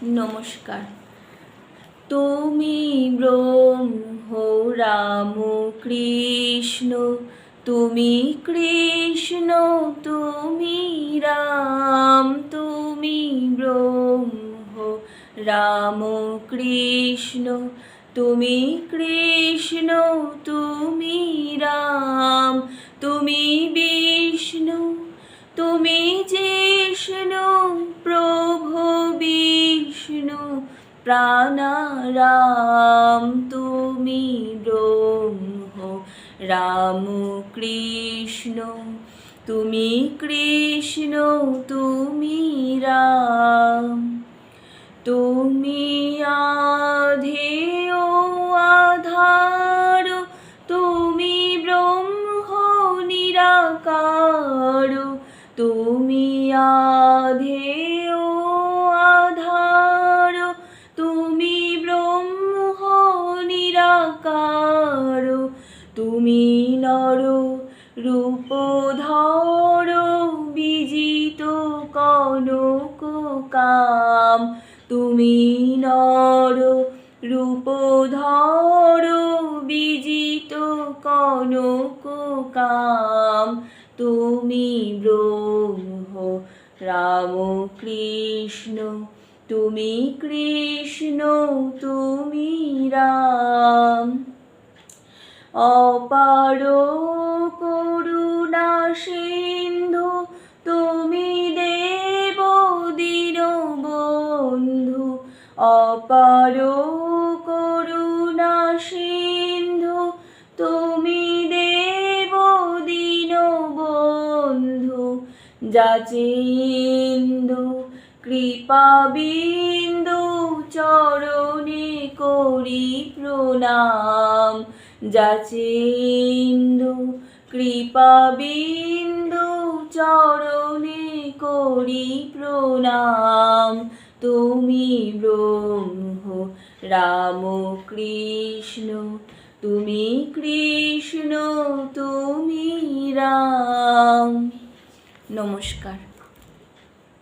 নমস্কার। তুমি ব্রহ্ম রাম কৃষ্ণ, তুমি কৃষ্ণ তুমি রাম, তুমি ব্রহ্ম রাম কৃষ্ণ, তুমি কৃষ্ণ তুমি রাম, তুমি বিষ্ণু তুমি জিষ্ণু, প্রভু বিষ্ণু প্রাণারাম, তুমি ব্রহ্ম রাম কৃষ্ণ, তুমি কৃষ্ণ তুমি রাম। তুমি আধেয় আধার, তুমি ব্রহ্ম নিরাকার, তুমি আধেয় আধার, তুমি ব্রহ্ম নিরাকার, তুমি নর রূপধর বিজিত কনক কাম, তুমি নর রূপধর বিজিত কনক কাম, তুমি ব্রহ্ম রাম কৃষ্ণ, তুমি কৃষ্ণ তুমি রাম। অপার করুণা সিন্ধু, তুমি দেব দীনবন্ধু, অপার করুণা সিন্ধু, তুমি দেব দীনবন্ধু, যাচেন্দু কৃপা বিন্দু চরণে করি প্রণাম, যাচেন্দু কৃপা বিন্দু চরণে করি প্রণাম, তুমি ব্রহ্ম রাম কৃষ্ণ, তুমি কৃষ্ণ তুমি রাম। নমস্কার।